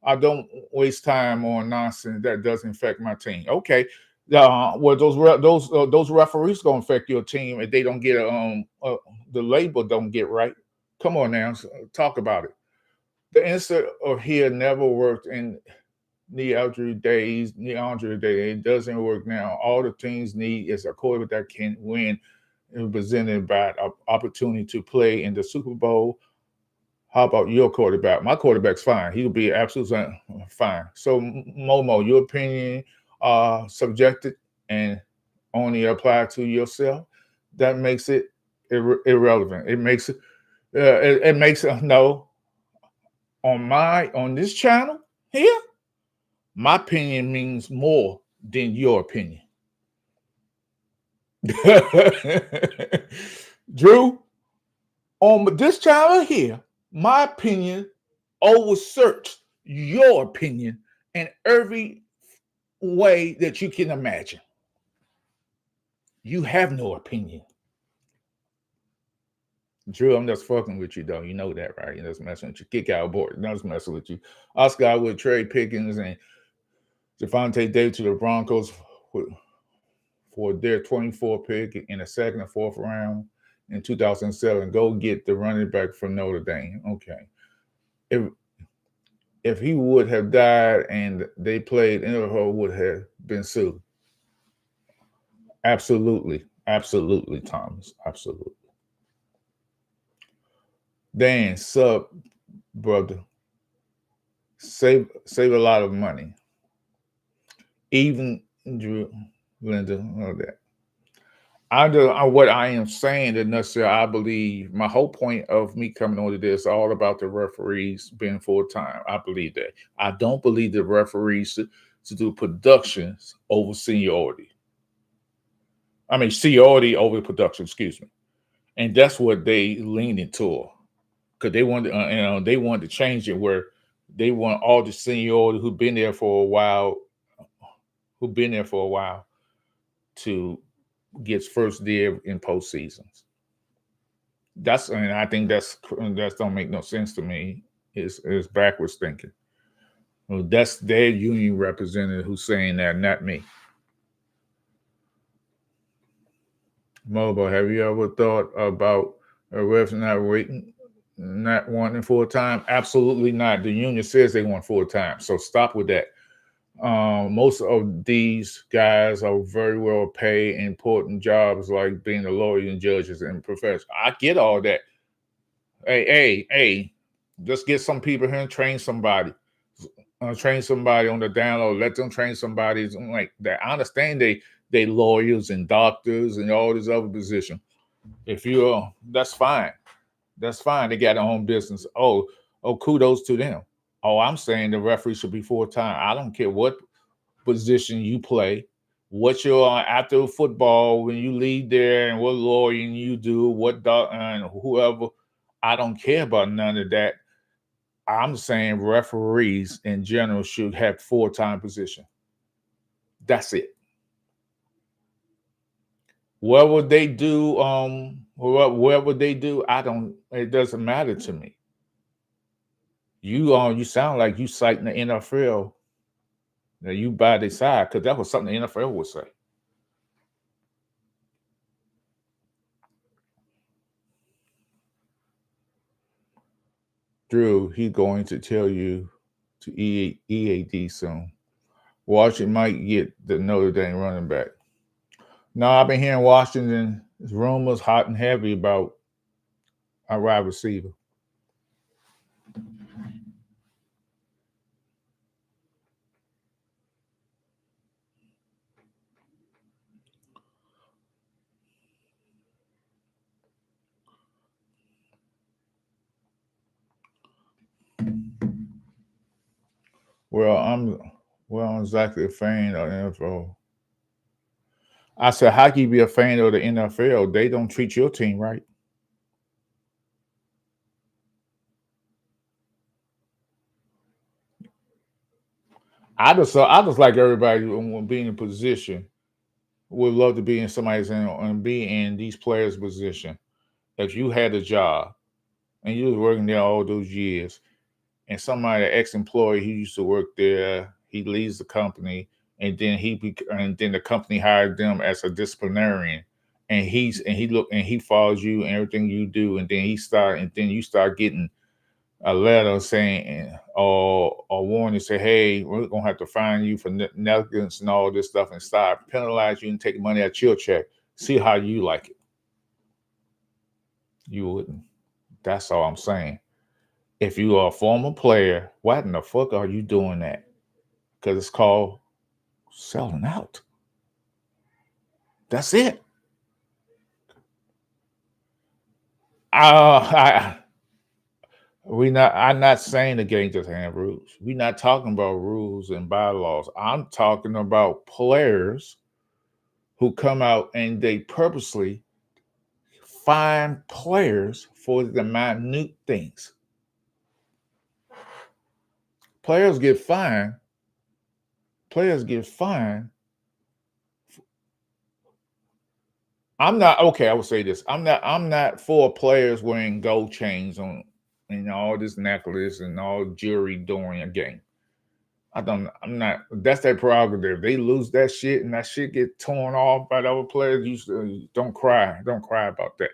[SPEAKER 1] I don't waste time on nonsense that doesn't affect my team. Okay, well those referees gonna affect your team if they don't get the label don't get right. Come on now, talk about it. The insert of here never worked in Neandre days. It doesn't work now. All the teams need is a quarterback that can win and presented by an opportunity to play in the Super Bowl. How about your quarterback? My quarterback's fine. He'll be absolutely fine. So, Momo, your opinion subjected and only apply to yourself. That makes it irrelevant. It makes it. It makes it no on this channel here. My opinion means more than your opinion. Drew, on this channel here, my opinion oversearched your opinion in every way that you can imagine. You have no opinion. Drew, I'm just fucking with you, though. You know that, right? You're just messing with you. Kick out board. I'm just messing with you. Oscar with Trey Pickens and Javante Davis to the Broncos for their 24 pick in the second and fourth round in 2007. Go get the running back from Notre Dame. Okay. If if he would have died and they played, Interpol would have been sued. Absolutely. Absolutely, Thomas. Absolutely. Dan, sub brother. Save a lot of money. Even Drew, Linda, all that. What I am saying in nutshell, I believe my whole point of me coming on to this all about the referees being full time. I believe that. I don't believe the referees to do productions over seniority. I mean seniority over production. Excuse me, and that's what they lean into because they wanted, they wanted to change it where they want all the seniority who've been there for a while, to gets first dib in postseasons. And I think that's don't make no sense to me. Is backwards thinking. Well, that's their union representative who's saying that, not me. Mobile, have you ever thought about a refs not wanting full time? Absolutely not. The union says they want full time, so stop with that. Most of these guys are very well paid, important jobs like being a lawyer and judges and professors. I get all that. Hey, just get some people here and train somebody. Train somebody on the download. Let them train somebody like that. I understand they lawyers and doctors and all this other position. If you that's fine. That's fine. They got their own business. Kudos to them. Oh, I'm saying the referee should be full time. I don't care what position you play, what you're on after football when you leave there, and what lawyering you do, what doc and whoever. I don't care about none of that. I'm saying referees in general should have full-time position. That's it. What would they do? Whatever they do, I don't. It doesn't matter to me. You sound like you citing the NFL. Now you by their side because that was something the NFL would say. Drew, he's going to tell you to EAD soon. Washington might get the Notre Dame running back. No, I've been hearing Washington rumors hot and heavy about a wide receiver. Well, I'm exactly a fan of the NFL. I said, how can you be a fan of the NFL? They don't treat your team right. I just like everybody being in position. Would love to be in somebody's and be in these players' position. If you had a job and you was working there all those years, and somebody, ex-employee who used to work there, he leaves the company, and then the company hired them as a disciplinarian, and he follows you and everything you do, and then you start getting a letter saying or warning, say, hey, we're gonna have to fine you for negligence and all this stuff, and start penalize you and take money out your check. See how you like it. You wouldn't. That's all I'm saying. If you are a former player, why in the fuck are you doing that? Because it's called selling out. That's it. I I'm not saying the game just have rules. We're not talking about rules and bylaws. I'm talking about players who come out and they purposely find players for the minute things. Players get fined. Players get fined. I'm not okay. I will say this. I'm not for players wearing gold chains on and all this necklace and all jewelry during a game. I'm not. That's their prerogative. They lose that shit and that shit get torn off by the other players. Don't cry. Don't cry about that.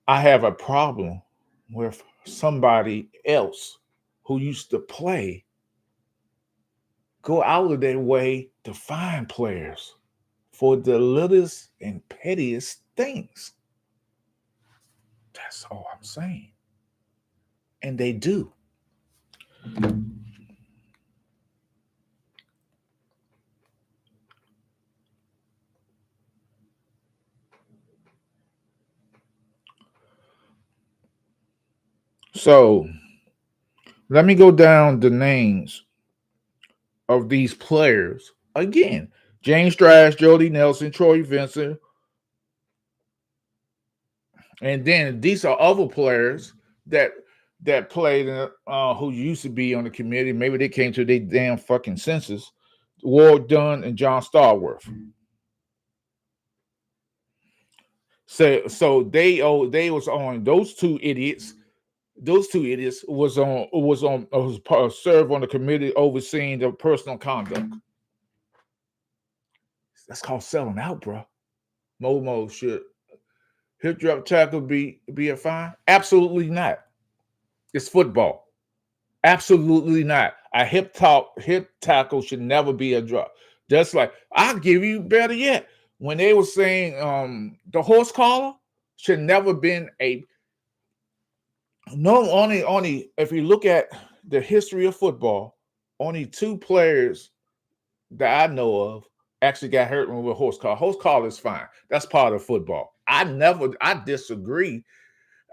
[SPEAKER 1] I have a problem with somebody else who used to play go out of their way to find players for the littlest and pettiest things. That's all I'm saying. And they do. So let me go down the names of these players again. James Strash, Jody Nelson, Troy Vincent, and then these are other players that played who used to be on the committee. Maybe they came to their damn fucking senses. Ward Dunn and John Starworth. So they was on those two idiots. Those two idiots was served on the committee overseeing the personal conduct. That's called selling out, bro. Momo should hip drop tackle be a fine? Absolutely not. It's football. Absolutely not. A hip tackle should never be a drop. Just like I'll give you better yet. When they were saying the horse collar should never been a no only if you look at the history of football, only two players that I know of actually got hurt with a horse collar. Horse collar is fine. That's part of football. I disagree.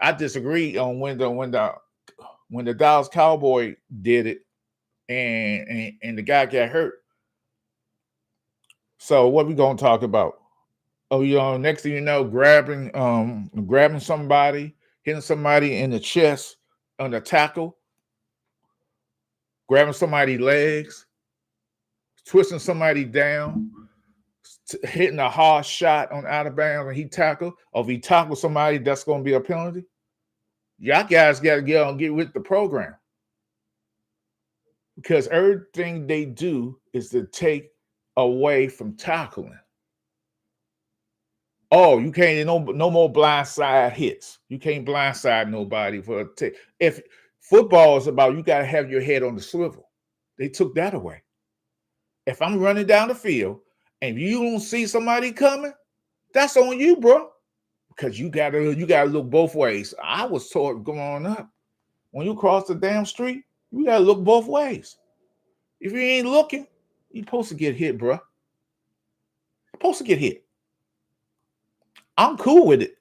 [SPEAKER 1] I disagree on when the Dallas Cowboy did it and the guy got hurt. So what we gonna talk about? Oh, next thing you know, grabbing somebody, hitting somebody in the chest on the tackle, grabbing somebody's legs, twisting somebody down, hitting a hard shot on out of bounds, and he tackled. Or if he tackled somebody, that's going to be a penalty. Y'all guys got to get with the program, because everything they do is to take away from tackling. Oh, you can't no more blindside hits. You can't blindside nobody if football is about you got to have your head on the swivel. They took that away. If I'm running down the field and you don't see somebody coming, that's on you, bro. Because you gotta look both ways. I was taught growing up, when you cross the damn street, you gotta look both ways. If you ain't looking, you're supposed to get hit, bro. You're supposed to get hit. I'm cool with it.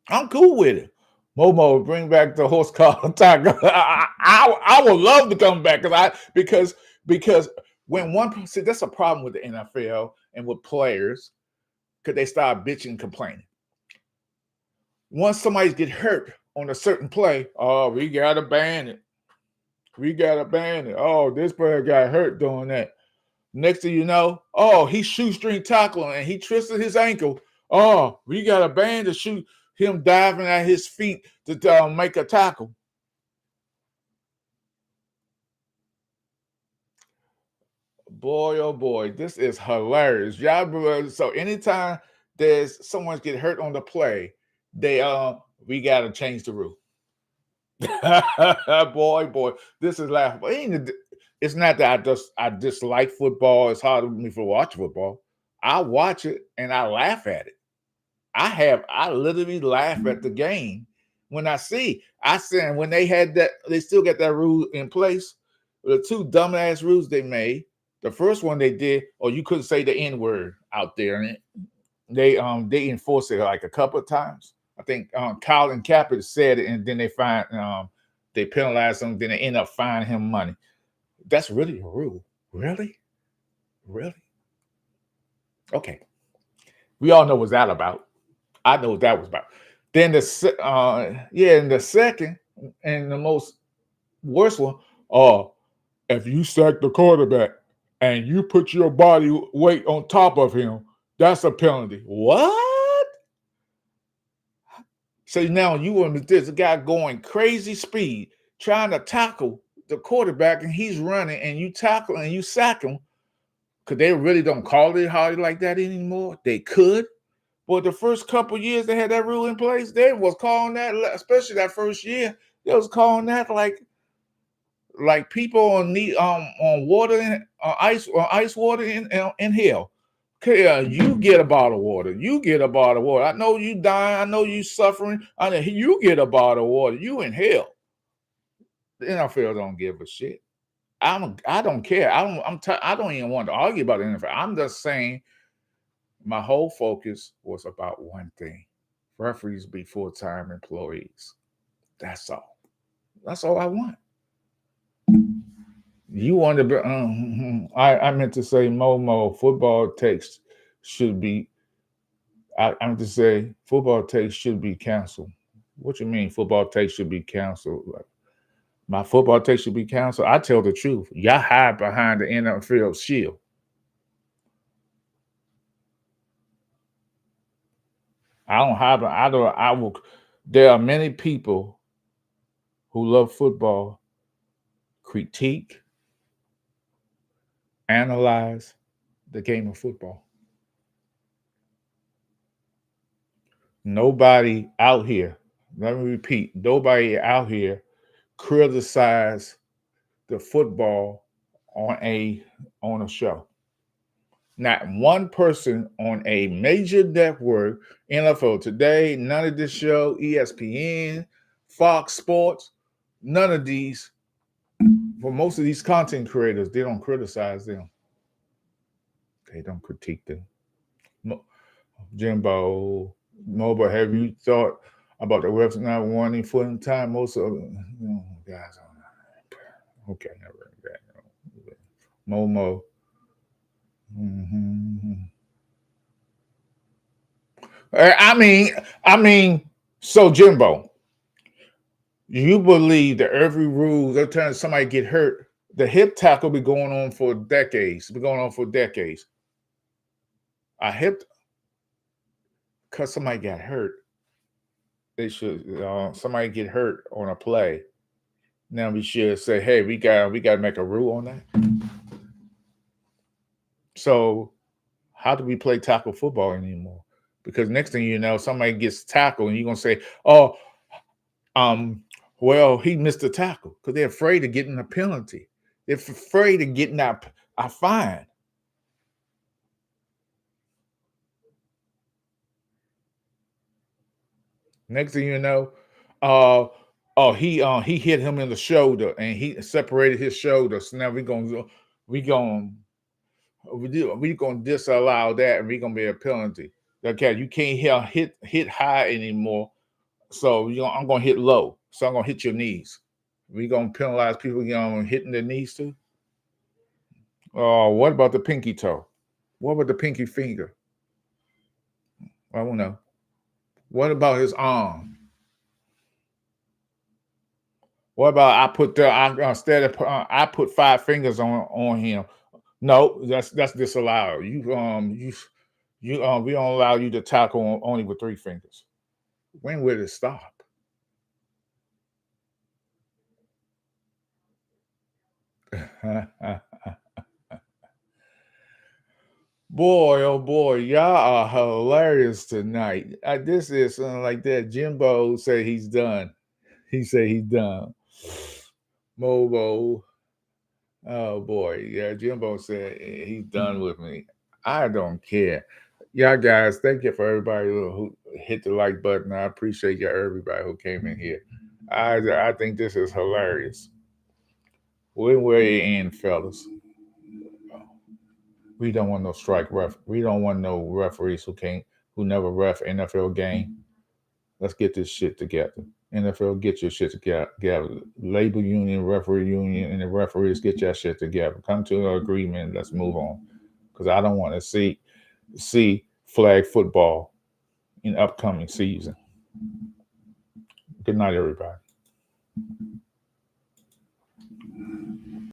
[SPEAKER 1] Momo, bring back the horse collar tackle. I would love to come back because when that's a problem with the NFL and with players, because they start bitching and complaining. Once somebody get hurt on a certain play, oh, we gotta ban it. Oh, this player got hurt doing that. Next thing you know, oh, he shoestring tackling and he twisted his ankle. Oh, we got a ban to shoot him diving at his feet to make a tackle. Boy, oh boy, this is hilarious. Y'all, so anytime there's someone get hurt on the play, we gotta change the rule. boy, this is laughable. It's not that I dislike football. It's hard for me to watch football. I watch it and I laugh at it. I literally laugh at the game when I said when they had that, they still got that rule in place. The two dumbass rules they made. The first one they did, or you couldn't say the N-word out there, and they enforced it like a couple of times. I think Colin Kaepernick said it, and then they penalized him. Then they end up fining him money. That's really a rule. Really? Okay. We all know what's that about. I know what that was about. Then and the second and the most worst one, if you sack the quarterback and you put your body weight on top of him, that's a penalty. What? So now you want this guy going crazy speed, trying to tackle the quarterback and he's running and you tackle and you sack him, because they really don't call it hard like that anymore. They could. But the first couple years they had that rule in place, they was calling that, especially that first year, they was calling that like people on water and ice water in hell. Okay, you get a bottle of water. You get a bottle of water. I know you dying. I know you suffering. I know you get a bottle of water. You in hell. The NFL don't give a shit. I don't care. I don't even want to argue about the NFL. I'm just saying my whole focus was about one thing: referees be full-time employees. That's all. That's all I want. You want to be? I meant to say, Momo. Football takes should be. I meant to say, football takes should be canceled. What you mean, football takes should be canceled? Like, my football takes should be canceled. I tell the truth. Y'all hide behind the NFL shield. I don't hide. I don't. I will. There are many people who love football, critique, analyze the game of football. Nobody out here, let me repeat, nobody out here criticize the football on a show. Not one person on a major network, NFL Today, none of this show, ESPN, Fox Sports, none of these, for most of these content creators, they don't criticize them. They don't critique them. Jimbo, Mobile, have you thought about the refs not wanting full time? Most of guys are okay. Momo. Mm-hmm. I mean, so Jimbo, you believe that every rule, every time somebody get hurt, the hip tackle be going on for decades. Be going on for decades. A hip, because somebody got hurt, they should somebody get hurt on a play. Now we should say, hey, we got to make a rule on that. So how do we play tackle football anymore? Because next thing you know, somebody gets tackled and you're gonna say, oh, well, he missed a tackle, because they're afraid of getting a penalty. They're afraid of getting a fine. Next thing you know, he hit him in the shoulder and he separated his shoulder. So now we're gonna disallow that, and we're gonna be a penalty. Okay, you can't hit high anymore. So I'm gonna hit low. So I'm gonna hit your knees. We're gonna penalize people hitting their knees too. Oh, what about the pinky toe? What about the pinky finger? I don't know. What about his arm? What about I put 5 fingers on him? No, that's disallowed. We don't allow you to tackle only with 3 fingers. When will it stop? Boy, oh boy, y'all are hilarious tonight. This is something like that. Jimbo said he's done. He said he's done. Mobo. Oh boy, yeah. Jimbo said he's done with me. I don't care. Y'all guys, thank you for everybody who hit the like button. I appreciate you, everybody who came in here. I think this is hilarious. When will it end, fellas? We don't want no strike ref. We don't want no referees who never ref NFL game. Let's get this shit together. NFL, get your shit together. Labor union, referee union, and the referees, get your shit together. Come to an agreement. Let's move on. Because I don't want to see flag football in upcoming season. Good night, everybody.